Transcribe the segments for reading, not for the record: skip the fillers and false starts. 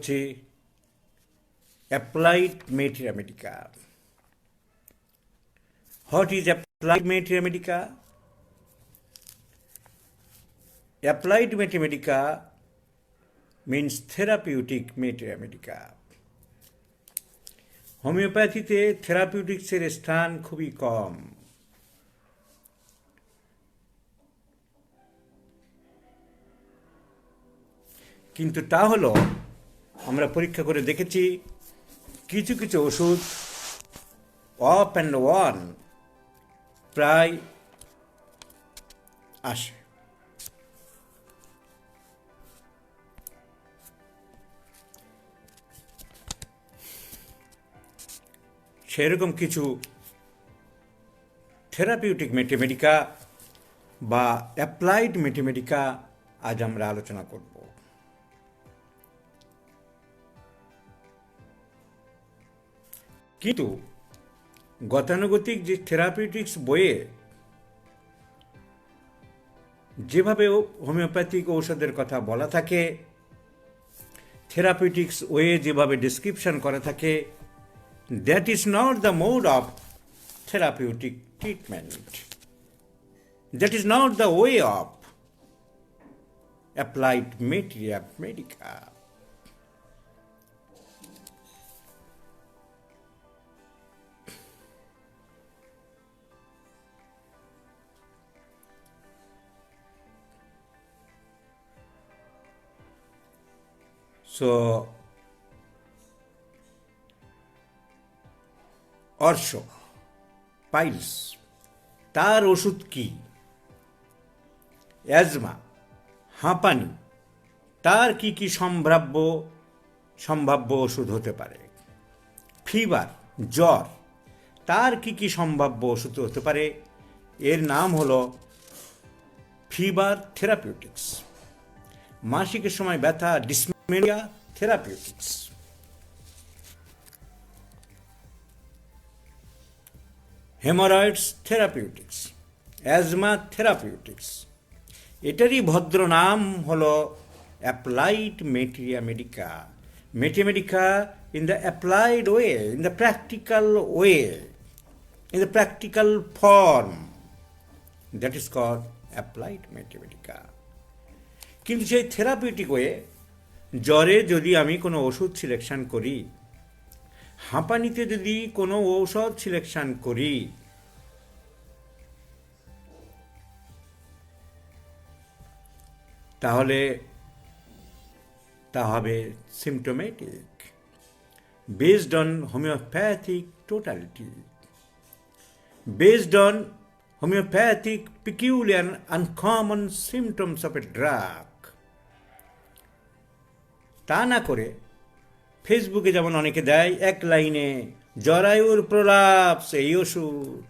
হচ্ছে applied mathematica. What is applied mathematica? Applied mathematica means therapeutic mathematica. হোমিওপ্যাথিতে থেরাপিউটিক্সের স্থান খুবই কম। কিন্তু তা হলো, আমরা পরীক্ষা করে দেখেছি কিছু কিছু ওষুধ অফ অ্যান্ড ওয়ান প্রায় আসে। সেরকম কিছু থেরাপিউটিক ম্যাথমেটিকা বা অ্যাপ্লাইড ম্যাথমেটিকা আজ আমরা আলোচনা করব। কিন্তু গতানুগতিক যে থেরাপিউটিক্স বইয়ে যেভাবে হোমিওপ্যাথিক ঔষধের কথা বলা থাকে, থেরাপিউটিক্স ওয়ে যেভাবে ডিসক্রিপশন করা থাকে, that is not the mode of therapeutic treatment. That is not the way of applied mathematica. So, অর্শ পাইলস, তার ওষুধ কি? অ্যাজমা, হাঁপানি, তার কি কি সম্ভাব্য ওষুধ হতে পারে? ফিভার, জ্বর, তার কি কি সম্ভাব্য ওষুধ হতে পারে? এর নাম হলো ফিভার থেরাপিউটিক্স। মাসিকের সময় ব্যথা, ডিসমেনিয়া therapeutics. Hemorrhoids therapeutics, asthma therapeutics. এটারই ভদ্র নাম হলো applied mathematica. Mathematica in the applied way, in the practical way, in the practical form, that is called applied mathematica. কিন্তু সেই থেরাপিউটিক ওয়ে, জ্বরে যদি আমি কোনো ওষুধ সিলেকশন করি, হাঁপানিতে যদি কোনো ঔষধ সিলেকশন করি, তাহলে তা হবে symptomatic, based on homeopathic totality, based on homeopathic peculiar uncommon symptoms of a drug। তা না করে ফেসবুকে যেমন অনেকে দেয় এক লাইনে, জরায়ুর প্রলাপস এই ওষুধ,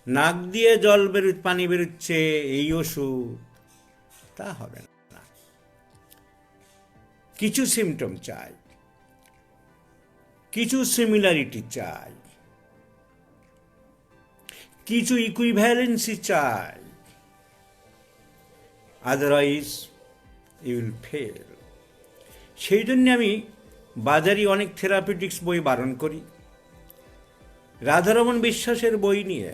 নাক দিয়ে পানি বেরোচ্ছে এই ওষুধ, তা হবে না। কিছু সিমটম চাই, কিছু সিমিলারিটি চাই, কিছু ইকুইভ্যালেন্সি চাই, আদারওয়াইজ ইউ উইল ফেল। সেই জন্য আমি বাজারি অনেক থেরাপিউটিক্স বই বারণ করি। রাধারমণ বিশ্বাসের বই নিয়ে,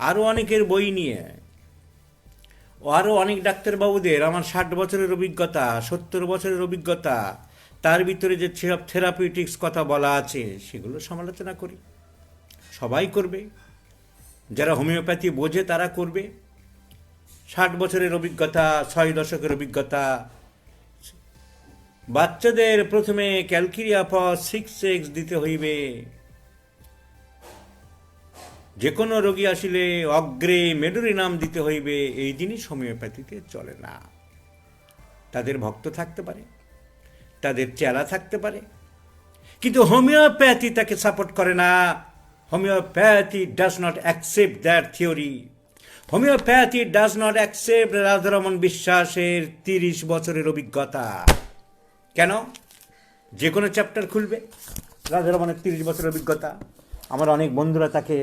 আরও অনেকের বই নিয়ে, আরও অনেক ডাক্তারবাবুদের, আমার 60 বছরের অভিজ্ঞতা, 70 বছরের অভিজ্ঞতা, তার ভিতরে যে থেরাপিউটিক্স কথা বলা আছে সেগুলো সমালোচনা করি। সবাই করবে, যারা হোমিওপ্যাথি বোঝে তারা করবে। 60 বছরের অভিজ্ঞতা, 6 দশকের অভিজ্ঞতা। বাচ্চাদের প্রথমে ক্যালকিরিয়া ফর 6X দিতে হইবে, যে কোনো রোগী আসিলে অগ্রে মেডোরিনাম দিতে হইবে, এই জিনিস হোমিওপ্যাথিতে চলে না। তাদের ভক্ত থাকতে পারে, তাদের চেলা থাকতে পারে, কিন্তু হোমিওপ্যাথি তাকে সাপোর্ট করে না। Homeopathy does not accept that theory. Homeopathy does not accept Radharaman বিশ্বাসের 30 বছরের অভিজ্ঞতা। কেন? যে কোনো চ্যাপ্টার খুলবে, রাধারমণের 30 বছরের অভিজ্ঞতা। আমার অনেক বন্ধুরা তাকে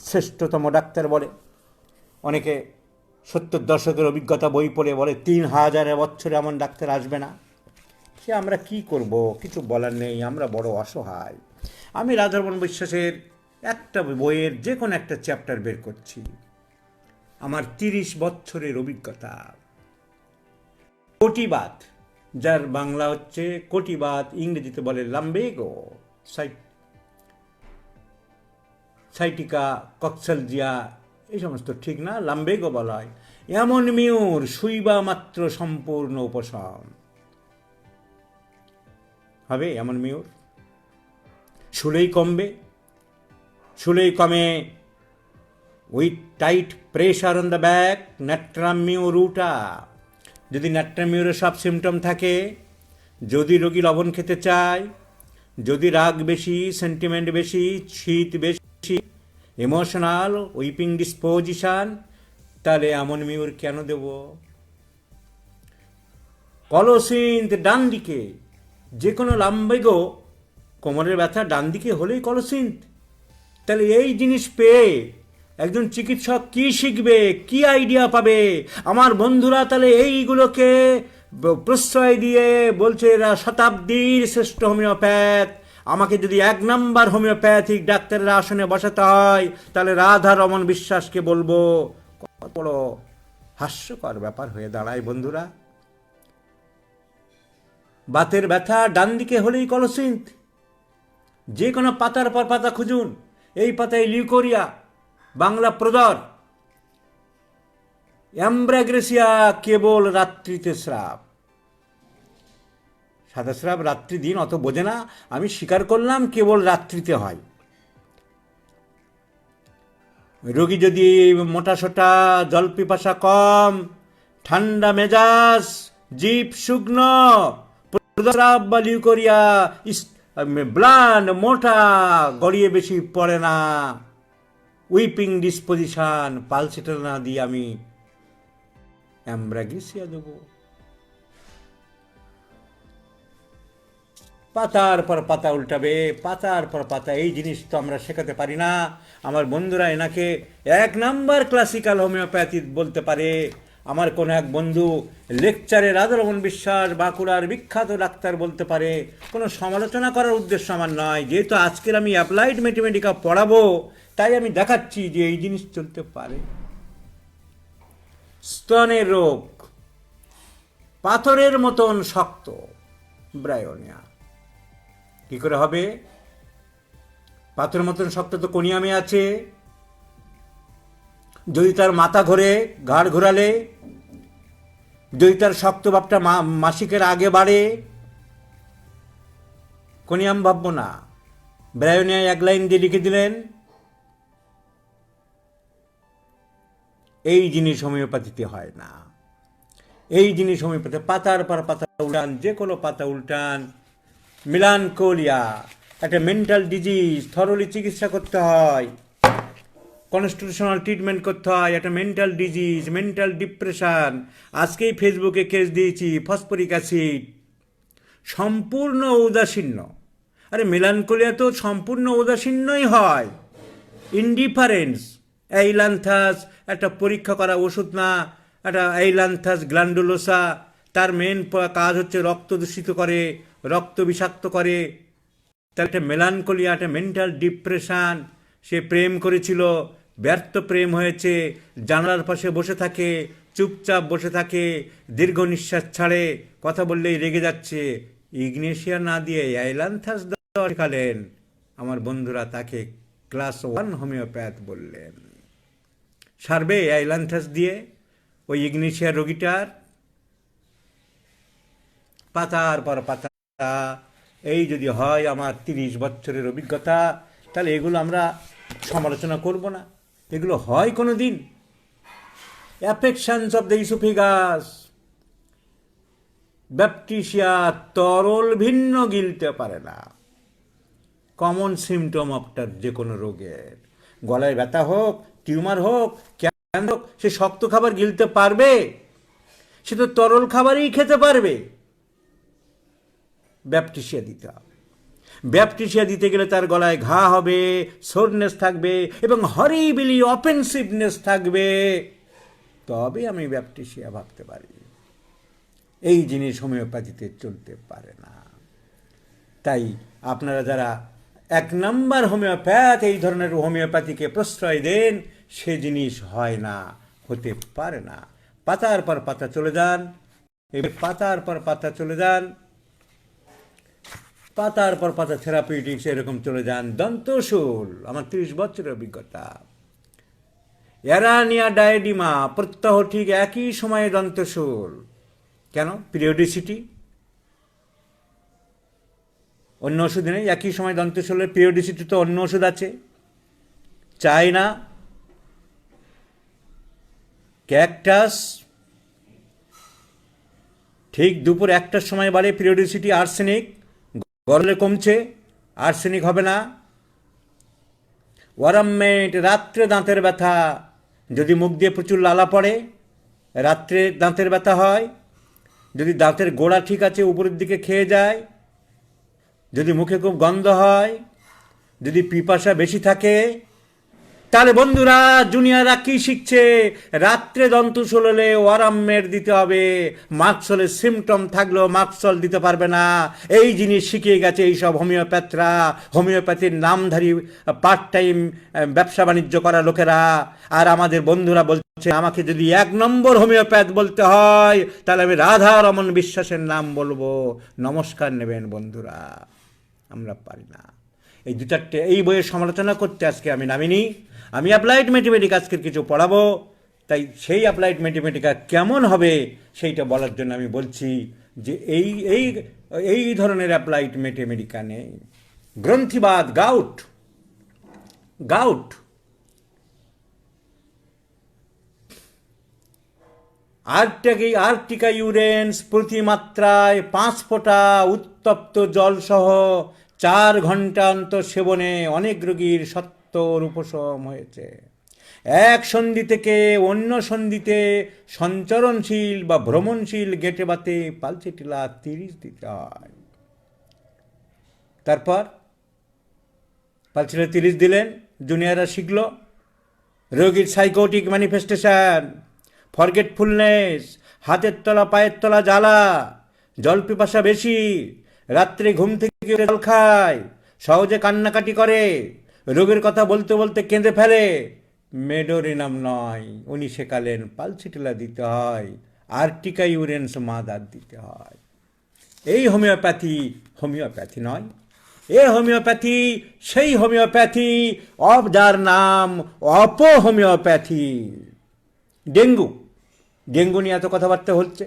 শ্রেষ্ঠতম ডাক্তার বলে, অনেকে 70 দশকের অভিজ্ঞতা বই পড়ে বলে 3000 বছরে এমন ডাক্তার আসবে না। সে আমরা কি করব, কিছু বলার নেই, আমরা বড় অসহায়। আমি রাধারমণ বিশ্বাসের একটা বইয়ের যে কোনো একটা চ্যাপ্টার বের করছি, আমার 30 বছরের অভিজ্ঞতা। কোটিবাত, যার বাংলা হচ্ছে কোটিবাত, ইংরেজিতে বলে লাম্বেগো সাইটিকা কক্সালজিয়া, এই সমস্ত ঠিক না, লাম্বেগো বলা হয়। এমন মিউর শুইবা মাত্র সম্পূর্ণ উপশম হবে। এমন মিউর শুলেই কমবে, শুলেই কমে with tight pressure on the back, natrum mur উটা। যদি ন্যাট্রাম মিউরের সব সিমটম থাকে, যদি রোগী লবণ খেতে চায়, যদি রাগ বেশি, সেন্টিমেন্ট বেশি, শীত বেশি, ইমোশনাল উইপিং ডিসপোজিশন, তাহলে এমন মিউর কেন দেব? কলোসিন্থ ডান দিকে, যে কোনো লাম্বেগো, কোমরের ব্যথা ডান দিকে হলেই কলোসিন্থ। তাহলে এই জিনিস পেয়ে একজন চিকিৎসক কি শিখবে, কি আইডিয়া পাবে? আমার বন্ধুরা তাহলে এইগুলোকে প্রশ্রয় দিয়ে বলছে এরা শতাব্দীর শ্রেষ্ঠ হোমিওপ্যাথ। আমাকে যদি 1 নম্বর হোমিওপ্যাথিক ডাক্তারের আসনে বসাতে হয়, তাহলে রাধারমণ বিশ্বাসকে বলবো। কত বড় হাস্যকর ব্যাপার হয়ে দাঁড়ায় বন্ধুরা। বাতের ব্যথা ডান দিকে হলেই কলোসিন্থ। যে কোনো পাতার পর পাতা খুঁজুন, এই পাতায় লিউকোরিয়া, বাংলা প্রদর, অ্যাম্ব্রাগ্রেসিয়া কেবল রাত্রিতে স্রাব। সাদা স্রাব রাত্রি দিন অত বোঝে না, আমি স্বীকার করলাম কেবল রাত্রিতে হয়। রোগী যদি মোটাসোটা, জল পিপাসা কম, ঠান্ডা মেজাজ, জিভ শুকনো, প্রস্রাব বা লিউকোরিয়া, ব্লাড মোটা, গড়িয়ে বেশি পড়ে না, উইপিং ডিসপোজিশন, পালসেটাল না দিয়ে আমি অ্যাম্ব্রাগ্রেসিয়া দেব। পাতার পর পাতা উল্টাবে, পাতার পর পাতা। এই জিনিস তো আমরা শেখাতে পারি না। আমার বন্ধুরা এনাকে 1 নম্বর ক্লাসিক্যাল হোমিওপ্যাথি বলতে পারে। আমার কোনো এক বন্ধু লেকচারে রাধারমণ বিশ্বাস বাঁকুড়ার বিখ্যাত ডাক্তার বলতে পারে। কোনো সমালোচনা করার উদ্দেশ্য আমার নয়, যেহেতু আজকের আমি অ্যাপ্লাইড ম্যাথমেটিকা পড়াবো, তাই আমি দেখাচ্ছি যে এই জিনিস চলতে পারে। স্তনের রোগ পাথরের মতন শক্ত, ব্রায়োনিয়া। কি করে হবে? পাথরের মতন শক্ত তো কোনিয়ামে আছে। যদি তার মাথা ঘোরে, ঘাড় ঘোরালে, যদি তার শক্ত ভাবটা মাসিকের আগে বাড়ে, কোনিয়াম ভাববো না। ব্রায়োনিয়া 1 লাইন দিয়ে লিখে দিলেন। এই জিনিস হোমিওপ্যাথিতে হয় না। এই জিনিস হোমিওপ্যাথি পাতার পর পাতা উল্টান, যে কোনো পাতা উল্টান। মিলানকোলিয়া একটা মেন্টাল ডিজিজ, থরলি চিকিৎসা করতে হয়, কনস্টিটিউশনাল ট্রিটমেন্ট করতে হয়। একটা মেন্টাল ডিজিজ, মেন্টাল ডিপ্রেশন। আজকেই ফেসবুকে কেস দিয়েছি, ফসফরিক অ্যাসিড সম্পূর্ণ উদাসীন্য। আরে মেলানকোলিয়া তো সম্পূর্ণ উদাসীন্যই হয়, ইনডিফারেন্স। এইলান্থাস একটা পরীক্ষা করা ওষুধ না, একটা এইলান্থাস গ্ল্যান্ডুলোসা, তার মেন কাজ হচ্ছে রক্ত দূষিত করে, রক্ত বিষাক্ত করে। তার একটা মেলানকোলিয়া, একটা মেন্টাল ডিপ্রেশন। সে প্রেম করেছিল, ব্যর্থ প্রেম হয়েছে, জানালার পাশে বসে থাকে, চুপচাপ বসে থাকে, দীর্ঘ নিঃশ্বাস ছাড়ে, কথা বললেই রেগে যাচ্ছে। ইগনেশিয়া না দিয়ে এইলান্থাস শেখালেন। আমার বন্ধুরা তাকে ক্লাস 1 হোমিওপ্যাথ বললেন। সারবে এইলান্থাস দিয়ে ওই ইগনেশিয়া রোগীটার? পাতার পর পাতা। এই যদি হয় আমার 30 বছরের অভিজ্ঞতা, তাহলে এগুলো আমরা সমালোচনা করব না। এগুলো হয় কোনো দিন? Affections of the oesophagus, baptisia, তরল ভিন্ন গিলতে পারে না। কমন সিমটম অফটার যে কোনো রোগের, গলায় ব্যথা হোক, টিউমার হোক, ক্যান্সার হোক, সে শক্ত খাবার গিলতে পারবে? সে তো তরল খাবারই খেতে পারবে। ব্যাপটিসিয়া দিতে হবে। ব্যাপটিসিয়া দিতে গেলে তার গলায় ঘা হবে, সোরনেস থাকবে এবং হরিবিলি অফেন্সিভনেস থাকবে, তবে আমি ব্যাপটিসিয়া ভাবতে পারি। এই জিনিস হোমিওপ্যাথিতে চলতে পারে না। তাই আপনারা যারা 1 নম্বর হোমিওপ্যাথ এই ধরনের হোমিওপ্যাথিকে প্রশ্রয় দেন, সে জিনিস হয় না, হতে পারে না। পাতার পর পাতা চলে যান, এবার পাতার পর পাতা চলে যান, পাতার পর পাতা থেরাপিউটিক্স এরকম চলে যান। দন্তশূল, আমার 30 বছরের অভিজ্ঞতা। এরানিয়া ডায়েডিমা প্রত্যহ ঠিক একই সময়ে দন্তশূল। কেন? পিরিয়ডিসিটি। অন্য ওষুধ নেই, একই সময় দন্তশূলের পিরিয়ডিসিটি তো অন্য ওষুধ আছে। চায় না, ক্যাকটাস ঠিক দুপুর 1টার সময় বাড়ে পিরিয়ডিসিটি। আর্সেনিক গরলে কমছে, আর্সেনিক হবে না। ওয়ারামমেট রাত্রে দাঁতের ব্যথা, যদি মুখ দিয়ে প্রচুর লালা পড়ে রাত্রে দাঁতের ব্যথা হয়। যদি দাঁতের গোড়া ঠিক আছে উপরের দিকে খেয়ে যায়, যদি মুখে খুব গন্ধ হয়, যদি পিপাসা বেশি থাকে, তাহলে বন্ধুরা জুনিয়ররা কি শিখছে? রাত্রে দন্তশূল হলে ওয়ারামমেট দিতে হবে। মার্কসলের সিমটম থাকলেও মার্কসল দিতে পারবে না। এই জিনিস শিখিয়ে গেছে এইসব হোমিওপ্যাথরা, হোমিওপ্যাথির নামধারী পার্ট টাইম ব্যবসা বাণিজ্য করা লোকেরা। আর আমাদের বন্ধুরা বলছে আমাকে যদি 1 নম্বর হোমিওপ্যাথ বলতে হয় তাহলে আমি রাধা রমন বিশ্বাসের নাম বলবো। নমস্কার নেবেন বন্ধুরা, আমরা পারি না। এই 2-4টে এই বইয়ের সমালোচনা করতে আজকে আমি নামিনি। আমি অ্যাপ্লাইড ম্যাথমেটিক্স আজকের কিছু পড়াবো, তাই সেই অ্যাপ্লাইড ম্যাথমেটিক্স কেমন হবে সেইটা বলার জন্য আমি বলছি যে এই এই এই ধরনের অ্যাপ্লাইড ম্যাথমেটিক্স নেই। গ্রন্থিবাদ, গাউট, গাউট, আর্টিকা ইউরেন্স প্রতি মাত্রায় 5 ফোঁটা উত্তপ্ত জলসহ 4 ঘন্টা অন্তর সেবনে অনেক রোগীর সত্তর উপশম হয়েছে। এক সন্ধি থেকে অন্য সন্ধিতে সঞ্চরণশীল বা ভ্রমণশীল গেটে বাতে পালসেটিলা 30 দিতে হয়। তারপর পালসেটিলা 30 দিলেন, জুনিয়ররা শিখল। রোগীর সাইকোটিক ম্যানিফেস্টেশন, ফরগেটফুলনেস, হাতের তলা পায়ের তলা জ্বালা, জল পিপাসা বেশি, রাত্রে ঘুম থেকে জল খায়, সহজে কান্নাকাটি করে, রোগের কথা বলতে বলতে কেঁদে ফেলে, মেডোরিনাম নয়, উনি শেখালেন পালসেটিলা দিতে হয়, আর্টিকা ইউরেন্স মাদার দিতে হয়। এই হোমিওপ্যাথি হোমিওপ্যাথি নয়। এ হোমিওপ্যাথি সেই হোমিওপ্যাথি যার নাম অপহোমিওপ্যাথি। ডেঙ্গু, ডেঙ্গু নিয়ে এত কথাবার্তা হচ্ছে।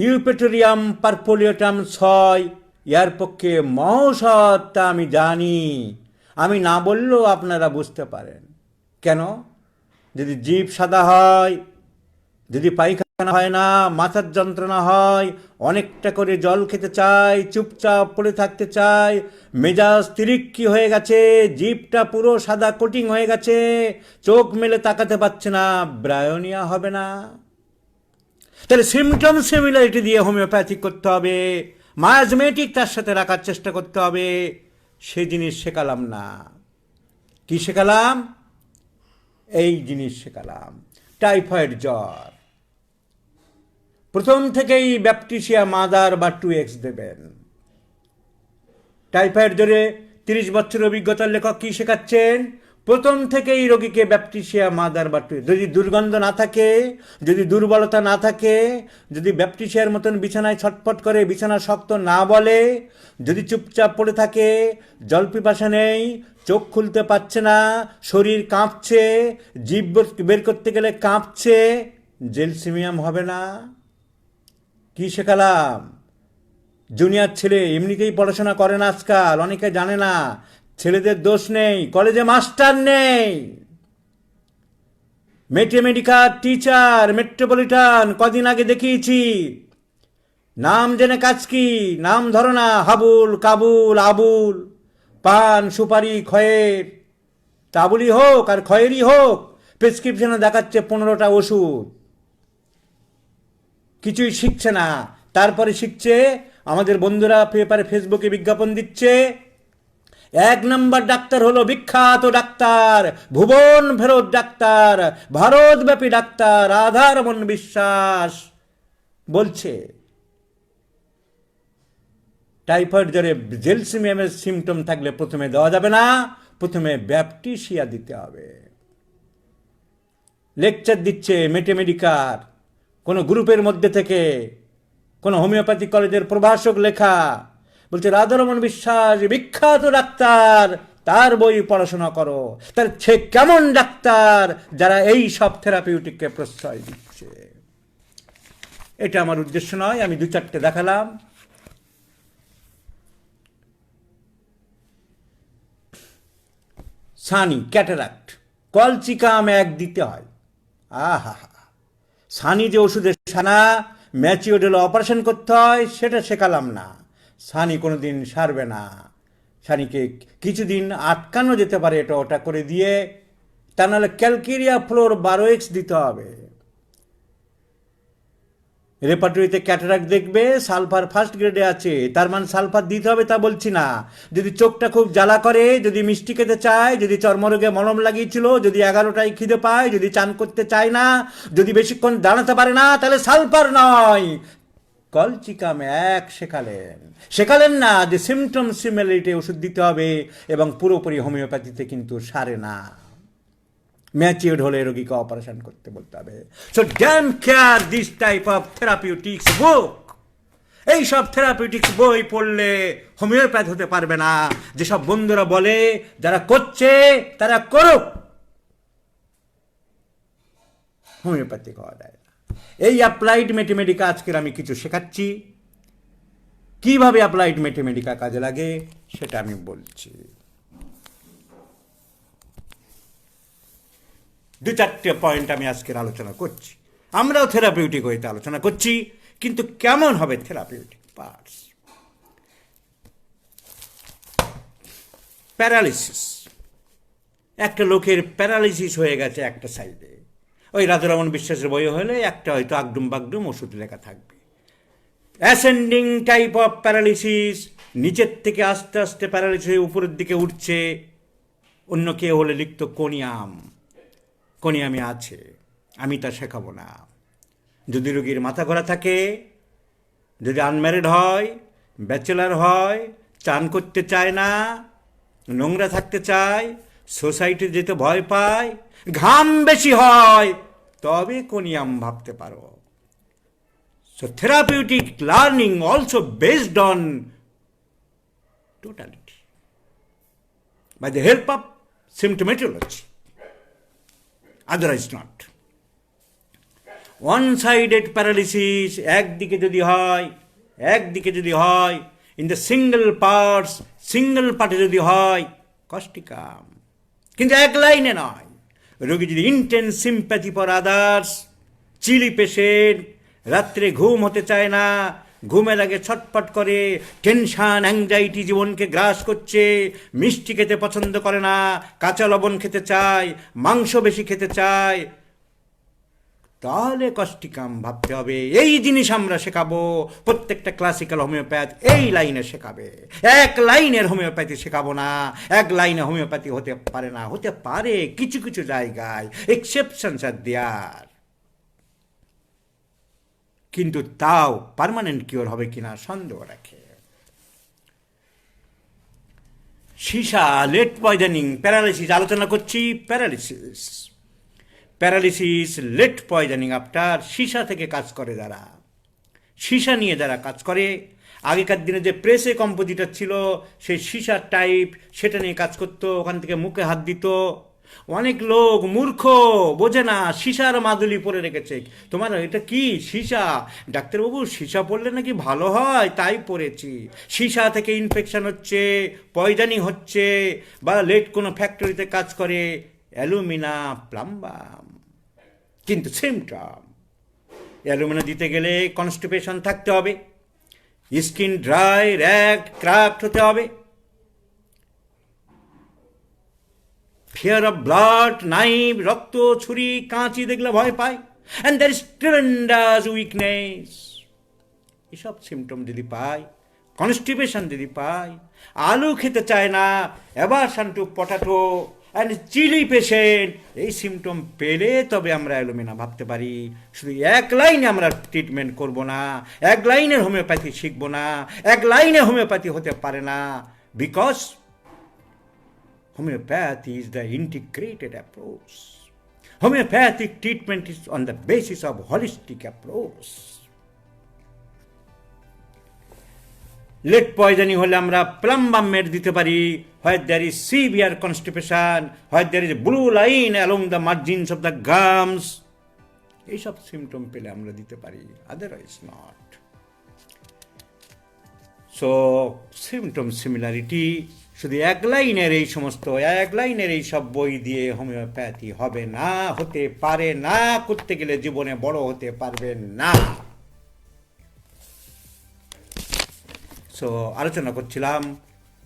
ইউপেটোরিয়াম পারপোলিয়েটাম 6 ইয়ার পক্ষে মহৌষধ, তা আমি জানি। আমি না বললেও আপনারা বুঝতে পারেন। কেন? যদি জিভ সাদা হয়, যদি পায়খানা হয় না, মাথার যন্ত্রণা হয়, অনেকটা করে জল খেতে চায়, চুপচাপ পড়ে থাকতে চায়, মেজাজ তিরিক্কি হয়ে গেছে, জিভটা পুরো সাদা কোটিং হয়ে গেছে, চোখ মেলে তাকাতে পারছে না, ব্রায়োনিয়া হবে না? তাহলে সিমটম সিমিলারিটি দিয়ে হোমিওপ্যাথিক করতে হবে, মায়াজমেটিক তার সাথে রাখার চেষ্টা করতে হবে। সে জিনিস শেখালাম না। কি শেখালাম? এই জিনিস শেখালাম। টাইফয়েড জ্বর, প্রথম থেকেই ব্যাপটিসিয়া মাদার বা 2X দেবেন। টাইফয়েড জ্বরে 30 বছরের অভিজ্ঞতার লেখক কি শেখাচ্ছেন? প্রথম থেকেই রোগীকে ব্যাপটিসিয়া মাদার বা 2X। যদি দুর্গন্ধ না থাকে, যদি দুর্বলতা না থাকে, যদি ব্যাপটিসিয়ার মতন বিছানায় ছটফট করে, বিছানা শক্ত না বলে, যদি চুপচাপ পড়ে থাকে, জল পিপাসা নেই, চোখ খুলতে পারছে না, শরীর কাঁপছে, জিভ বের করতে গেলে কাঁপছে, জেলসিমিয়াম হবে না? কি শেখালাম? জুনিয়র ছেলে এমনিতেই পড়াশোনা করে না আজকাল, অনেকে জানে না। ছেলেদের দোষ নেই, কলেজে মাস্টার নেই। ম্যাথমেটিক্যাল টিচার মেট্রোপলিটন কদিন আগে দেখিয়েছি। নাম জেনে কাজ কি? নাম ধরো না, হাবুল, কাবুল, আবুল, পান, সুপারি, খয়ের, তাবুলি হোক আর খয়েরই হোক, প্রেসক্রিপশনে দেখাচ্ছে 15টা ওষুধ। কিছুই শিখছে না। তারপরে শিখছে, আমাদের বন্ধুরা পেপারে ফেসবুকে বিজ্ঞাপন দিচ্ছে, এক নম্বর ডাক্তার হলো বিখ্যাত ডাক্তার, ভুবন ফেরত ডাক্তার, ভারতব্যাপী ডাক্তার রাধারমণ বিশ্বাস বলছে টাইফয়েড জ্বরে জেলসিমিয়ামের সিমটম থাকলে প্রথমে দেওয়া যাবে না, প্রথমে ব্যাপটিসিয়া দিতে হবে। লেকচার দিচ্ছে মেটেমেডিকার, কোনো গ্রুপের মধ্যে থেকে, কোনো হোমিওপ্যাথি কলেজের প্রভাষক লেখা, বলছে রাধারমণ বিশ্বাস বিখ্যাত ডাক্তার, তার বই পড়াশোনা করো। তার সে কেমন ডাক্তার যারা এই সব থেরাপিউটিককে প্রশ্রয় দিচ্ছে? এটা আমার উদ্দেশ্য নয়, আমি 2-4টে দেখালাম। সানি ক্যাটারাক্ট, কলচিকাম 1 দিতে হয়। আহা, সানি যে ওষুধের সানা ম্যাচিওর হলে অপারেশন করতে হয় সেটা শেখালাম না। সানি কোনো দিন সারবে না, সানিকে কিছুদিন আটকানো যেতে পারে এটা ওটা করে দিয়ে, তা নাহলে ক্যালকেরিয়া ফ্লোর 12x দিতে হবে। রেপার্টরিতে ক্যাটারাক্ট দেখবে সালফার ফার্স্ট গ্রেডে আছে, তার মানে সালফার দিতে হবে তা বলছি না। যদি চোখটা খুব জ্বালা করে, যদি মিষ্টি খেতে চায়, যদি চর্মরোগে মলম লাগিয়েছিল, যদি 11টায় খিদে পায়, যদি চান করতে চায় না, যদি বেশিক্ষণ দাঁড়াতে পারে না, তাহলে সালফার নয় কলচিকাম 1 শেখালেন না যে সিমটম সিমিলারিটি ওষুধ দিতে হবে, এবং পুরোপুরি হোমিওপ্যাথিতে কিন্তু সারে না। ম্যাচিওর হলে রোগীকে অপারেশন করতে বলতে হবে। So damn care this type of therapeutics book. এইসব থেরাপিউটিক্স বই পড়লে হোমিওপ্যাথ হতে পারবে না। যেসব বন্ধুরা বলে যারা করছে তারা করুক, হোমিওপ্যাথিক হওয়া যায় না। এই অ্যাপ্লাইড ম্যাথমেটিকা আজকের আমি কিছু শেখাচ্ছি, কিভাবে অ্যাপ্লাইড ম্যাথমেটিকা কাজে লাগে সেটা আমি বলছি। 2-4টে পয়েন্ট আমি আজকের আলোচনা করছি। আমরাও থেরাপিউটিক হইতে আলোচনা করছি, কিন্তু কেমন হবে থেরাপিউটিক পার্টস? প্যারালিসিস, একটা লোকের প্যারালিসিস হয়ে গেছে একটা সাইডে, ওই রাধারমণ বিশ্বাসের বই হলে একটা হয়তো আগডুম বাগডুম ওষুধ লেখা থাকবে। অ্যাসেন্ডিং টাইপ অফ প্যারালিসিস, নিচের থেকে আস্তে আস্তে প্যারালিসিস হয়ে উপরের দিকে উঠছে। অন্য কেউ হলে লিখত কোনিয়ামে আছে, আমি তা শেখাবো না। যদি রোগীর মাথা ঘোরা থাকে, যদি আনম্যারিড হয়, ব্যাচেলার হয়, চান করতে চায় না, নোংরা থাকতে চায়, সোসাইটি যেতে ভয় পায়, ঘাম বেশি হয়, তবে কোনিয়াম ভাবতে পারো। So therapeutic learning also based on totality by the help of symptomatology, otherwise not. One-sided paralysis, একদিকে যদি হয়, in the single পার্টে যদি হয়, কষ্টিকাম। কিন্তু এক লাইনে নয়। রোগী যদি intense sympathy for others, chilli patient, রাত্রে ঘুম হতে চায় না, ঘুমের আগে ছটফট করে, টেনশন অ্যাংজাইটি জীবনকে গ্রাস করছে, মিষ্টি খেতে পছন্দ করে না, কাঁচা লবণ খেতে চায়, মাংস বেশি খেতে চায়, তাহলে কষ্টিকাম ভাবতে হবে। এই জিনিস আমরা শেখাবো। প্রত্যেকটা ক্লাসিক্যাল হোমিওপ্যাথ এই লাইনে শেখাবে। এক লাইনের হোমিওপ্যাথি শেখাবো না। এক লাইনে হোমিওপ্যাথি হতে পারে না। হতে পারে কিছু কিছু জায়গায়, এক্সেপশনস আর দেয়ার, কিন্তু তাও পার্মানেন্ট কিওর হবে কিনা সন্দেহ রাখে। সীসা, লেট পয়জনিং, প্যারালিসিস আলোচনা করছি। প্যারালিসিস লেট পয়জনিং আফটার, সীসা থেকে কাজ করে যারা, সীসা নিয়ে যারা কাজ করে, আগেকার দিনে যে প্রেসে কম্পোজিটর ছিল সেই সীসার টাইপ, সেটা নিয়ে কাজ করতো, ওখান থেকে মুখে হাত দিত। অনেক লোক মূর্খ, বোঝে না, সীসার মাদুলি পরে রেখেছে। তোমার এটা কি সীসা? ডাক্তারবাবু সীসা পড়লে নাকি ভালো হয়, তাই পড়েছি। সীসা থেকে ইনফেকশন হচ্ছে, পয়জনিং হচ্ছে, বা লেট কোনো ফ্যাক্টরিতে কাজ করে, অ্যালুমিনা প্লাম্বাম। কিন্তু সিমটম, অ্যালুমিনা দিতে গেলে কনস্টিপেশন থাকতে হবে, স্কিন ড্রাই, র্যাগড, ক্রাফট হতে হবে, ফিয়ার অফ ব্লাড, নাইফ, রক্ত, ছুরি, কাঁচি দেখলে ভয় পায়, and there is tremendous weakness. এসব সিমটম যদি পায়, কনস্টিপেশন যদি পাই, আলু খেতে চায় না, aversion to potato and chilli patient, এই সিমটম পেলে তবে আমরা অ্যালোমিনা ভাবতে পারি। শুধু এক লাইনে আমরা ট্রিটমেন্ট করব না, এক লাইনের হোমিওপ্যাথি শিখব না, এক লাইনে হোমিওপ্যাথি হতে পারে না, because homeopathy is the integrated approach. Homeopathic treatment is on the basis of holistic approach. Lead poisoning হলে আমরা প্লাম বামেট দিতে পারি, where there is severe constipation, where there is blue line along the margins of the gums, এইসব symptom পেলে আমরা দিতে পারি, otherwise not. So symptom similarity, শুধু এক লাইনের এই সমস্ত এক লাইনের এই সব বই দিয়ে হোমিওপ্যাথি হবে না, হতে পারে না, করতে গেলে জীবনে বড় হতে পারবেন না। সো আলোচনা করছিলাম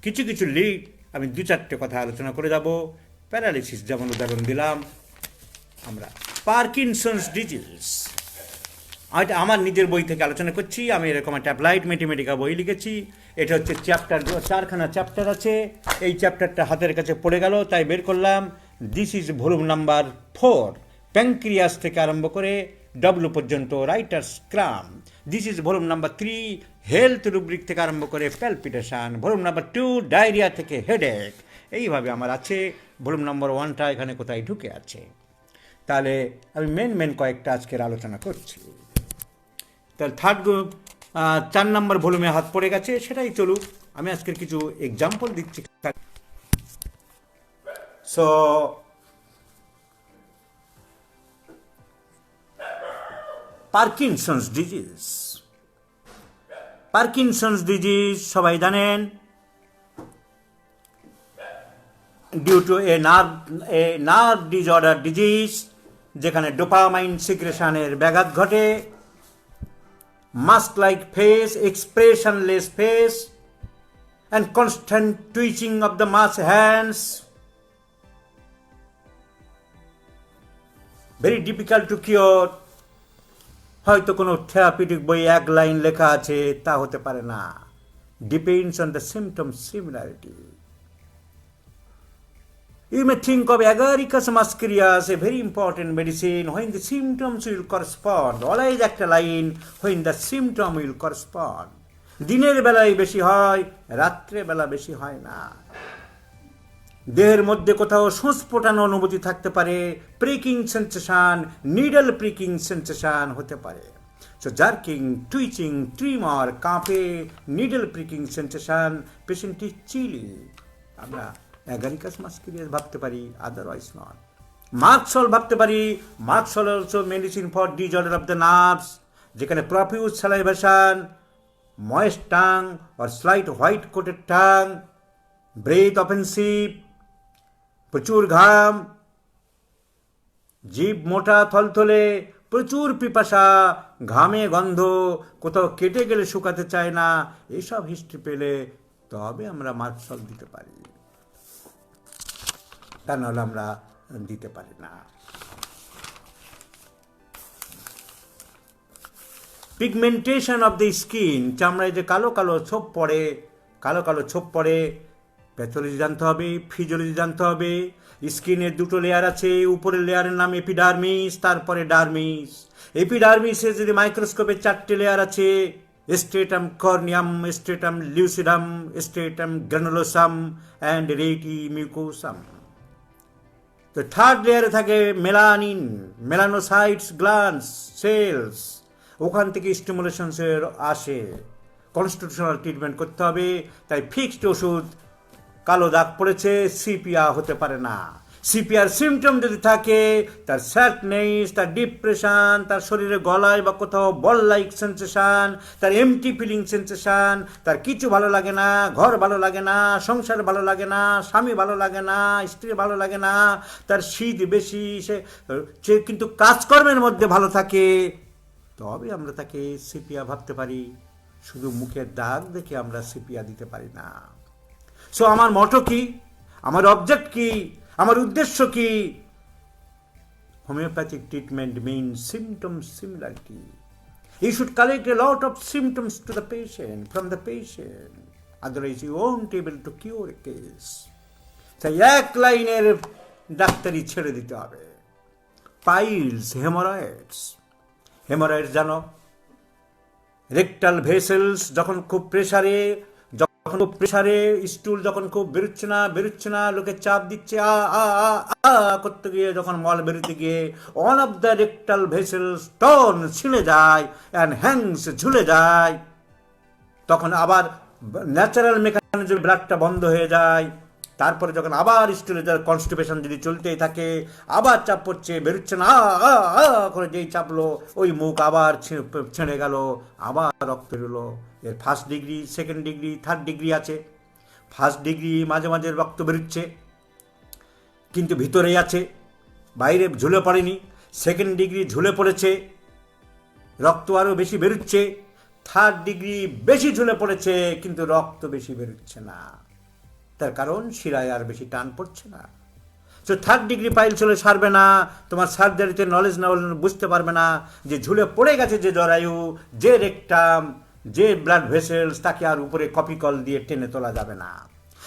কিছু কিছু লিড, আমি 2-4টে কথা আলোচনা করে যাব। প্যারালিসিস যেমন উদাহরণ দিলাম, আমরা পার্কিনসন্স ডিজিজ, এটা আমার নিজের বই থেকে আলোচনা করছি। আমি এরকম একটা অ্যাপ্লাইড ম্যাথমেটিকা বই লিখেছি। এটা হচ্ছে চ্যাপ্টার, 4খানা চ্যাপ্টার আছে। এই চ্যাপ্টারটা হাতের কাছে পড়ে গেল, তাই বের করলাম। This is volume number 4, pancreas থেকে আরম্ভ করে ডব্লু পর্যন্ত, writer's cramp. This is volume number 3, health rubric থেকে আরম্ভ করে প্যালপিটেশন। ভলিউম নাম্বার 2, ডায়রিয়া থেকে হেডেক। এইভাবে আমার আছে। ভলিউম নাম্বার 1টা এখানে কোথায় ঢুকে আছে। তাহলে আমি মেন কয়েকটা আজকের আলোচনা করছি। তাহলে 4 নম্বর ভলিউমে হাত পড়ে গেছে, সেটাই চলুক। আমি আজকের কিছু এক্সাম্পল দিচ্ছি। So Parkinson's disease, Parkinson's disease সবাই জানেন, due to a nerve disorder disease, যেখানে ডোপামাইন সিক্রেশনের ব্যাঘাত ঘটে, mask-like face, expressionless face, and constant twitching of the mask hands. Very difficult to cure. হয়তো কোনো থেরাপিউটিক বই এক লাইন লেখা আছে, তা হতে পারে না। Depends on the symptom similarity. You may think of Agaricus muscaria a very important medicine when the symptoms will correspond. Always একটা line, when the symptom will correspond. দিনের বেলায় বেশি হয়, রাত্রে বেলা বেশি হয় না। দেহের মধ্যে কোথাও সূঁচ ফোটানো অনুভূতি থাকতে পারে, pricking sensation, needle pricking sensation হতে পারে। সো জার্কিং, টুইচিং, ট্রিমার, কাঁপে, নিডল প্রিকিং সেন্সেশন, পেশেন্টটি চিলি। আমরা অ্যাগারিকাস মাস্কুলিয়াস ভাবতে পারি, আদারওয়াইজ নট। মার্কসল ভাবতে পারি। Merc sol also medicine for disorder of the nerves, যেখানে profuse salivation, moist tongue or slight white coated tongue, breath offensive, প্রচুর ঘাম, জিভ মোটা থলথলে, প্রচুর পিপাসা, ঘামে গন্ধ, কোথাও কেটে গেলে শুকাতে চায় না, এইসব হিস্ট্রি পেলে তবে আমরা মার্কসল দিতে পারি, তা নাহলে আমরা দিতে পারি না। পিগমেন্টেশন অফ দ্য স্কিন, চামড়ায় যে কালো কালো ছোপ পড়ে, কালো কালো ছোপ পড়ে, প্যাথোলজি জানতে হবে, ফিজিওলজি জানতে হবে। স্কিনের 2টো লেয়ার আছে, উপরের লেয়ারের নাম এপিডার্মিস, তারপরে ডার্মিস। এপিডার্মিসে যদি মাইক্রোস্কোপে 4টে লেয়ার আছে, স্ট্রেটাম কর্নিয়াম, স্ট্রেটাম লিউসিডাম, স্ট্রেটাম গ্রানুলোসাম অ্যান্ড রেটি মিউকোসাম। তো 3rd লেয়ারে থাকে মেলানিন, মেলানোসাইটস, গ্ল্যান্ডস, সেলস, ওখান থেকে স্টিমুলেশনসের আসে। কনস্টিটিউশনাল ট্রিটমেন্ট করতে হবে। তাই ফিক্সড ওষুধ, কালো দাগ পড়েছে, সিপিয়া হতে পারে না। সিপিআর সিমটম যদি থাকে, তার স্যাডনেস, তার ডিপ্রেশন, তার শরীরে গলায় বা কোথাও বল লাইক সেন্সেশন, তার এমটি ফিলিং সেন্সেশন, তার কিছু ভালো লাগে না, ঘর ভালো লাগে না, সংসার ভালো লাগে না, স্বামী ভালো লাগে না, স্ত্রী ভালো লাগে না, তার শীত বেশি, সে কিন্তু কাজকর্মের মধ্যে ভালো থাকে, তবে আমরা তাকে সিপিয়া ভাবতে পারি। শুধু মুখের দাগ দেখে আমরা সিপিয়া দিতে পারি না। সো আমার মটো কি, আমার অবজেক্ট কি, আমার উদ্দেশ্য কি? Homeopathic treatment means symptom similarity. You should collect a lot of symptoms to the patient, from the patient. Otherwise you won't able to cure a case. তাই এক লাইনের ডাক্তারি ছেড়ে দিতে হবে। পাইলস, হেমোরয়েডস জানো, রেকটাল ভেসেলস যখন খুব প্রেসারে, স্টুল যখন খুব বেরোচ্ছে না, লোকে চাপ দিচ্ছে, করতে গিয়ে যখন মল বেরোতে গিয়ে one of the rectal vessels torn, ছিঁড়ে যায়, অ্যান্ড হ্যাংস, ঝুলে যায়, তখন আবার ন্যাচারাল মেকানিজম ব্লাডটা বন্ধ হয়ে যায়। তারপরে যখন আবার স্টুলে যার কনস্টিপেশন যদি চলতেই থাকে, আবার চাপ পড়ছে, বেরোচ্ছে না, করে যেই চাপলো, ওই মুখ আবার ছেড়ে গেল, আবার রক্ত বেরোলো। এর first degree, second degree, third degree আছে। ফার্স্ট ডিগ্রি মাঝে মাঝে রক্ত বেরোচ্ছে কিন্তু ভিতরেই আছে, বাইরে ঝুলে পড়েনি। সেকেন্ড ডিগ্রি ঝুলে পড়েছে, রক্ত আরও বেশি বেরোচ্ছে। থার্ড ডিগ্রি বেশি ঝুলে পড়েছে কিন্তু রক্ত বেশি বেরোচ্ছে না, তার কারণ শিরায় আর বেশি টান পড়ছে না। তো থার্ড ডিগ্রি পাইল চলে সারবে না, তোমার সার্জারিতে নলেজ না হলে বুঝতে পারবে না যে ঝুলে পড়ে গেছে যে জরায়ু, যে রেকটাম, যে ব্লাড ভেসেলস, তাকে আর উপরে কপি কল দিয়ে টেনে তোলা যাবে না।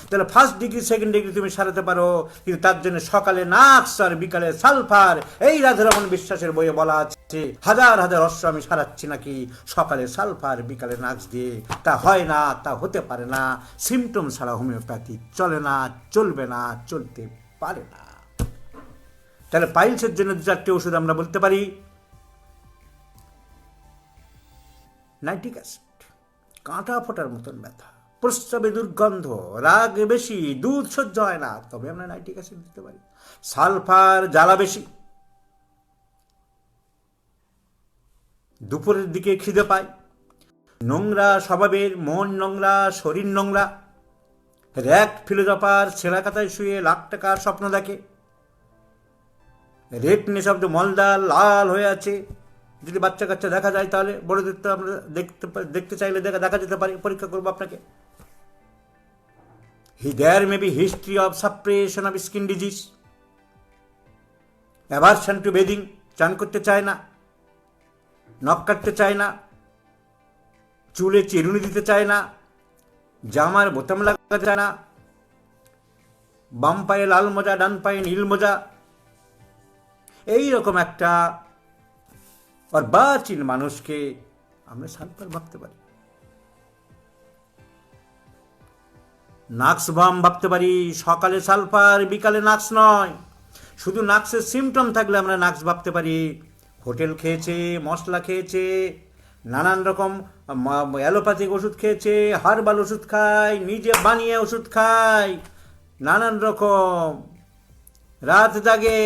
তাহলে ফার্স্ট ডিগ্রি, সেকেন্ড ডিগ্রি তুমি সারাতে পারো, কিন্তু তার জন্য সকালে নাক্স আর বিকালে সালফার। এই রাধারমণ বিশ্বাসের বইয়ে বলা আছে, হাজার হাজার অশ্ব আমি সারাচ্ছি নাকি সকালে সালফার, বিকালে নাক্স দিয়ে। তা হয় না, তা হতে পারে না। সিমটম ছাড়া হোমিওপ্যাথি চলে না, চলবে না, চলতে পারে না। তাহলে পাইলসের জন্য 2-4টে ওষুধ আমরা বলতে পারি। নাইট্রিক অ্যাসিড, কাঁটা ফোটার মতন ব্যথা, প্রস্রাবে দুর্গন্ধ, রাগ বেশি, দুধ সহ্য হয় না, তবে আমরা নাইট্রিক অ্যাসিড দিতে পারি। সালফার, জ্বালা বেশি, দুপুরের দিকে খিদে পায়, নোংরা স্বভাবের, মন নোংরা, শরীর নোংরা, র্যাক্ট ফিলোজফার, ছেঁড়া কাতায় শুয়ে লাখ টাকার স্বপ্ন দেখে, রেডনেস অফ দ্য মলদা, লাল হয়ে আছে। যদি বাচ্চা কাচ্চা দেখা যায় তাহলে বড়দের তো আমরা দেখতে চাইলে দেখা যেতে পারে, পরীক্ষা করবো আপনাকে। There may be history of suppression of skin disease, aversion to bathing, চান করতে চায় না, নখ কাটতে চায় না, চুলে চিরুনি দিতে চায় না, জামার বোতাম লাগাতে চায় না, বাম পায়ে লাল মোজা, ডান পায়ে নীল মোজা, এইরকম একটা অর্বাচীন মানুষকে আমরা সালফার ভাবতে পারি। নাক্স বাম ভাবতে পারি, সকালে সালফার, বিকালে নাক্স নয়। শুধু নাক্সের সিমটম থাকলে আমরা নাক্স ভাবতে পারি। হোটেল খেয়েছে, মশলা খেয়েছে, নানান রকম অ্যালোপ্যাথিক ওষুধ খেয়েছে, হার্বাল ওষুধ খায়, নিজে বানিয়ে ওষুধ খায়, নানান রকম, রাত জাগে,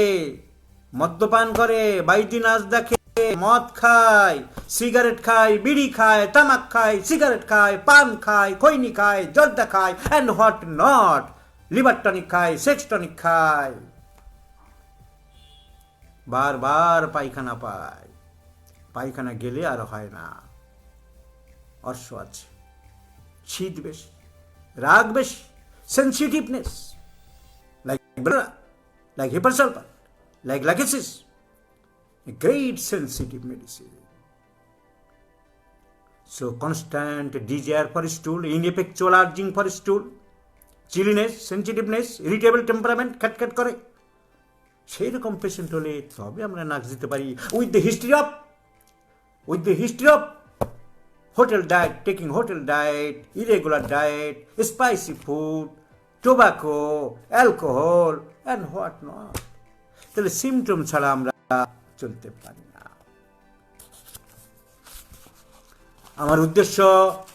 মদ্যপান করে, বাইজি নাচ দেখে, মদ খায়, সিগারেট খায়, বিড়ি খায়, তামাক খায়, সিগারেট খায়, পান খায়, খৈনি খায়, জর্দা খায়, and what not, liver tonic খায়, সেক্স টনিক খায়, বারবার পায়খানা পায়, পায়খানা গেলে আর হয় না, অর্শ আছে, শীত বেশি, রাগ বেশি, sensitiveness, like hypersulfur, like lachesis, a great sensitive medicine. So constant desire for stool, ineffectual urging for stool, chilliness, sensitiveness, irritable temperament, খ্যাট করে, সেই রকম পেশেন্ট হলে তবে আমরা নাক দিতে পারি। With the history of hotel diet, taking hotel diet, irregular diet, spicy food, tobacco, alcohol, and what not. তাহলে সিমটম ছাড়া আমরা চলতে পারি না। আমার উদ্দেশ্য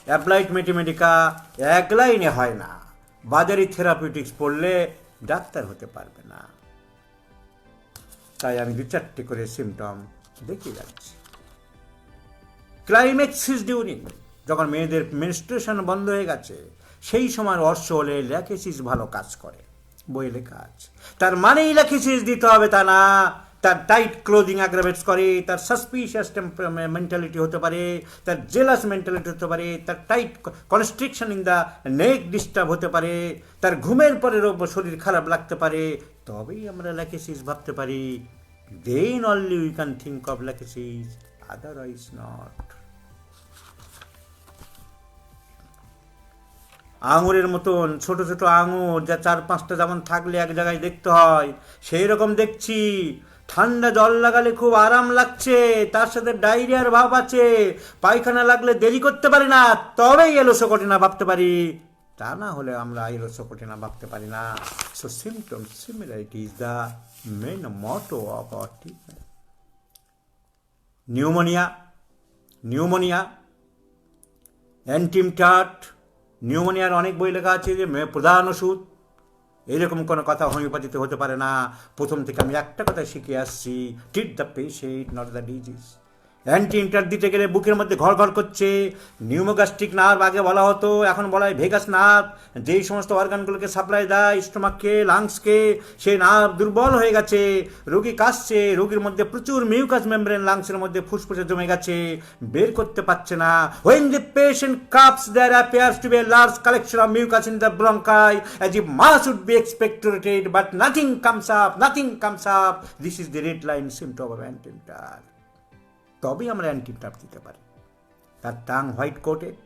অ্যাপ্লাইড ম্যাথমেটিকা এক লাইনে হয় না। বাজারি থেরাপিউটিক্স পড়লে ডাক্তার হতে পারবে না। তাই আমি 2-4টে করে সিমটম দেখিয়ে যাচ্ছি। ক্লাইম্যাক্সিস ডিউরিং, যখন মেয়েদের মেনস্ট্রুয়েশন বন্ধ হয়ে গেছে, সেই সময় অর্শ হলে ল্যাকেসিস ভালো কাজ করে, বই লেখা আছে। তার মানেই ল্যাকেসিস দিতে হবে তা না। তার টাইট ক্লোদিং অ্যাগ্রাভেটস করে, তার সাসপিশিয়াস মেন্টালিটি হতে পারে, তার জেলাস মেন্টালিটি হতে পারে, তার tight constriction in the neck disturb হতে পারে, তার ঘুমের পরে শরীর খারাপ লাগতে পারে, তবেই আমরা ল্যাকেসিস ভাবতে পারি। Then only we can think of lachesis, otherwise not. আঙুরের মতন ছোট ছোট আঙুর, যা 4-5টা যেমন থাকলে এক জায়গায় দেখতে হয়, সেই রকম দেখছি। ঠান্ডা জল লাগালে খুব আরাম লাগছে, তার সাথে ডায়রিয়ার ভাব আছে, পায়খানা লাগলে দেরি করতে পারি না, তবেই এলোসো কঠিনা ভাবতে পারি, তা না হলে আমরা এলোসো কঠিনা ভাবতে পারি না। So symptom similarity is the main motto of our treatment. Pneumonia, antim tart, নিউমোনিয়ার অনেক বই লেখা আছে যে প্রধান ওষুধ, এরকম কোনো কথা হোমিওপ্যাথিতে হতে পারে না। প্রথম থেকে আমি একটা কথা শিখে আসছি, treat the patient not the disease. Anti inter দিতে গেলে বুকের মধ্যে ঘর ঘর করছে, নিউমোগ্যাস্ট্রিক নার্ভ আগে বলা হতো, এখন বলা হয় ভেগাস নার্ভ, যেই সমস্ত অর্গানগুলোকে সাপ্লাই দেয় স্টোমাককে, লাংসকে, সেই নার্ভ দুর্বল হয়ে গেছে, রোগী কাশছে, রোগীর মধ্যে প্রচুর মিউকাস মেমব্রেন লাংসের মধ্যে ফুসফুসে জমে গেছে, বের করতে পারছে না। When the patient coughs, there appears to be a large collection of mucus in the bronchi, as if mass would be expectorated, but nothing comes up. This is the red line symptom of antitype. তবেই আমরা অ্যান্টিটাপ দিতে পারি। তার tongue white coated,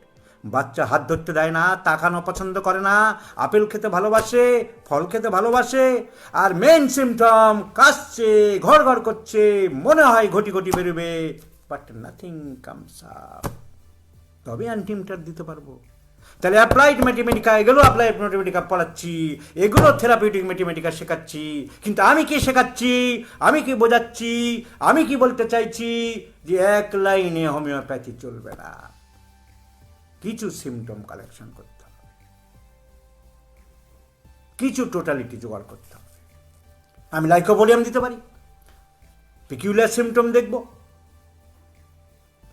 বাচ্চা হাত ধরতে দেয় না, তাকানো পছন্দ করে না, আপেল খেতে ভালোবাসে, ফল খেতে ভালোবাসে, আর মেন সিমটম কাশছে, ঘর ঘর করছে, মনে হয় ঘটি ঘটি বেরোবে, বাট নাথিং কামস আপ, তবে অ্যান্টিটাপ দিতে পারবো। তাহলে অ্যাপ্লাইড ম্যাথমেটিকা, এগুলো অ্যাপ্লাইড ম্যাথমেটিকা পড়াচ্ছি, এগুলো থেরাপিউটিক ম্যাথমেটিকা শেখাচ্ছি, কিন্তু আমি কি শেখাচ্ছি, আমি কি বোঝাচ্ছি, আমি কি বলতে চাইছি যে এক লাইনে হোমিওপ্যাথি চলবে না, কিছু সিমটম কালেকশন করতে হবে, কিছু টোটালিটি জোগাড় করতে হবে। আমি লাইকোপোডিয়াম দিতে পারি, পিকিউলার সিমটম দেখব,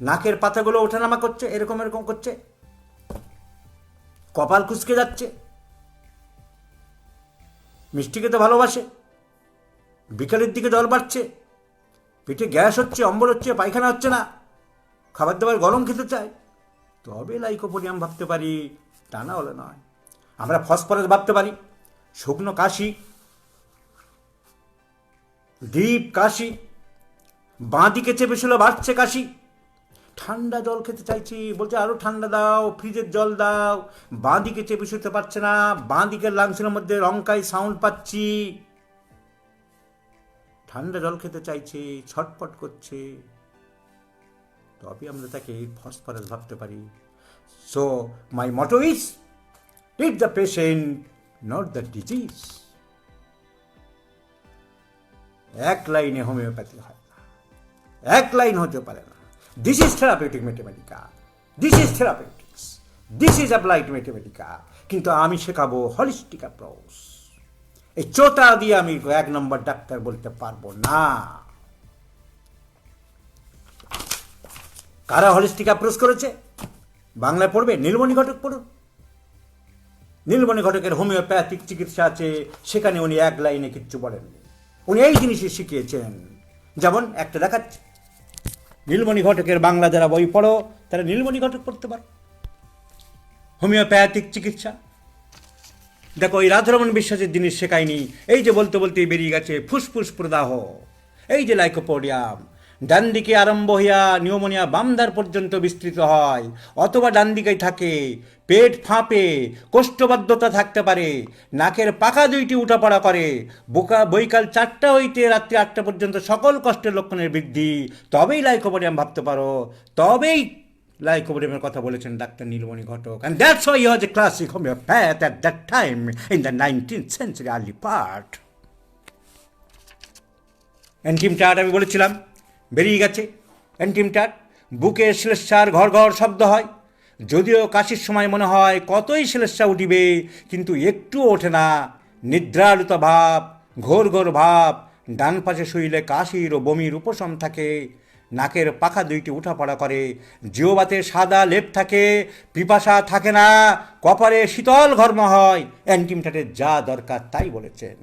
নাকের পাতাগুলো ওঠানামা করছে, এরকম করছে, কপাল কুঁচকে যাচ্ছে, মিষ্টি খেতে ভালোবাসে, বিকালের দিকে জল বাড়ছে, পেটে গ্যাস হচ্ছে, অম্বল হচ্ছে, পায়খানা হচ্ছে না, খাবার দাবার গরম খেতে চায়, তবে লাইকোপোডিয়াম ভাবতে পারি, তা না হলে নয়। আমরা ফসফরাস ভাবতে পারি, শুকনো কাশি, ডিপ কাশি, বাঁ দিকে চেপে ছিল বাড়ছে কাশি, ঠান্ডা জল খেতে চাইছি, বলছে আরো ঠান্ডা দাও, ফ্রিজের জল দাও, বাঁ দিকে চেপে শুতে পারছে না, বাঁ দিকের লাংসের মধ্যে রংকাই সাউন্ড পাচ্ছি, ঠান্ডা জল খেতে চাইছে, ছটপট করছে, তবে আমরা তাকে ফসফরাস ভাবতে পারি। So my motto is treat the patient not the disease. এক লাইনে হোমিওপ্যাথি হয় না, এক লাইন হতে পারে না। This is therapeutic mathematica, this is therapeutics, this is applied mathematica, কিন্তু আমি শেখাবো হলিস্টিক অ্যাপ্রোচ। এই চোতা দিয়ে আমি 1 নম্বর ডাক্তার বলতে পারবো না। কারা হলিস্টিক অ্যাপ্রোচ করেছে বাংলায় পড়বে, নীলমণি ঘটক পড়ুন। নীলমণি ঘটকের হোমিওপ্যাথিক চিকিৎসা আছে, সেখানে উনি এক লাইনে কিচ্ছু বলেননি, উনি এই জিনিসই শিখিয়েছেন। যেমন একটা দেখাচ্ছে, নীলমণি ঘটকের বাংলা যারা বই পড়ো তারা নীলমণি ঘটক পড়তে পারো, হোমিওপ্যাথিক চিকিৎসা। দেখো, ওই রাধারমণ বিশ্বাসের জিনিস শেখায়নি, এই যে বলতে বলতেই বেরিয়ে গেছে ফুসফুস প্রদাহ, এই যে লাইকোপোডিয়াম, ডান দিকে আরম্ভ হইয়া নিউমোনিয়া বামদার পর্যন্ত বিস্তৃত হয়, অথবা ডান দিকেই থাকে, পেট ফাঁপে, কোষ্ঠবদ্ধতা থাকতে পারে, নাকের পাকা দুইটি উঠাপড়া করে, বৈকাল 4টা হইতে রাত্রি 8টা পর্যন্ত সকল কষ্টের লক্ষণের বৃদ্ধি, তবেই লাইকোপোডিয়াম ভাবতে পারো, তবেই লাইকোপোডিয়ামের কথা বলেছেন ডাক্তার Nilmoni Ghatak. And that's why he was a classic homeopath at that time in the 19th century early part. অ্যান্টিমটাট আমি বলেছিলাম, বেরিয়ে গেছে অ্যান্টিমটাট, বুকের শ্লেষ্মার ঘর ঘর শব্দ হয়, যদিও কাশির সময় মনে হয় কতই শ্লেষ্মা উঠিবে, কিন্তু একটুও ওঠে না, নিদ্রালুত ভাব, ঘোর ঘোর ভাব, ডান পাশে শুইলে কাশির ও বমির উপশম থাকে, নাকের পাখা দুইটি উঠাপড়া করে, জিহ্বাতে সাদা লেপ থাকে, পিপাসা থাকে না, কপালে শীতল ঘর্ম হয়। অ্যান্টিমটাটের যা দরকার তাই বলেছেন।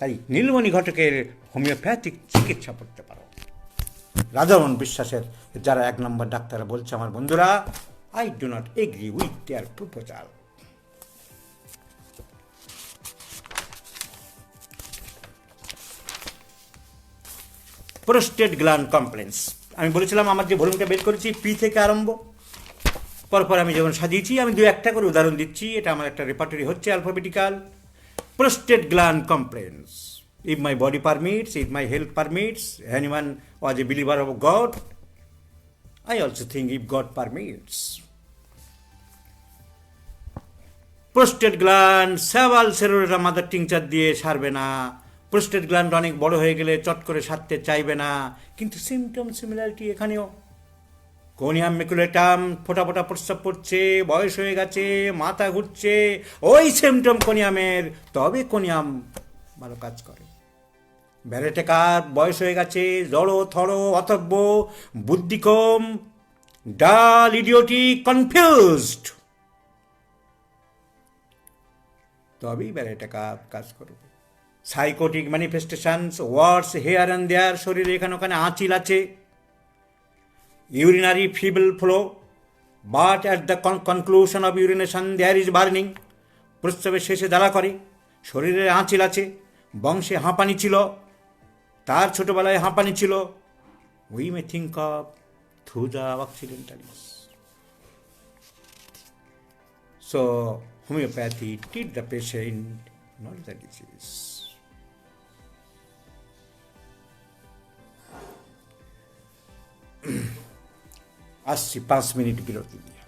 তাই নীলমণি ঘটকের হোমিওপ্যাথিক চিকিৎসা করতে পারো। রাধারমণ বিশ্বাসের যারা 1 নম্বর ডাক্তার বলছে, আমার বন্ধুরা, I do not agree with their proposal. Prostate gland complaints, আমি বলেছিলাম আমার যে ভলিউমটা বের করেছি পি থেকে আরম্ভ, পরপর আমি যেমন সাজিয়েছি, আমি দু একটা করে উদাহরণ দিচ্ছি, এটা আমার একটা রেপার্টরি হচ্ছে alphabetical. Prostate gland complaints, if my body permits, if my health permits, anyone was a believer of God, I also think if God permits. Prostate gland sabal serrulata mother tincture দিয়ে সারবে না, prostate gland অনেক বড় হয়ে গেলে চট করে সারতে চাইবে না, কিন্তু সিমটম সিমিলারিটি এখানেও। কোনিয়াম মেকুলেটাম, ফোটা ফোটা প্রস্রাব পড়ছে, বয়স হয়ে গেছে, মাথা ঘুরছে, ওই সিমটম কোনিয়ামের, তবে কোনিয়াম ভালো কাজ করে। ব্যারেটেকার, বয়স হয়ে গেছে, জড়ো থড়ো অথব্য, বুদ্ধি কম, ডাল, ইডিওটিক, কনফিউজড, তবেই ব্যারেটেকার কাজ করবে। Psychotic manifestations, warts here and there, শরীরে এখানে ওখানে আঁচিল আছে। Urinary feeble flow, but at the conclusion of urination there is burning, প্রস্রাবের শেষে জ্বালা করে, শরীরে আঁচিল আছে, বংশে হাঁপানি ছিল, তার ছোটবেলায় হাঁপানি ছিল। We may think of thuja the occidentalis. So homeopathy treat the patient, not the disease. আসছি 5 মিনিট বিরতি দিয়ে।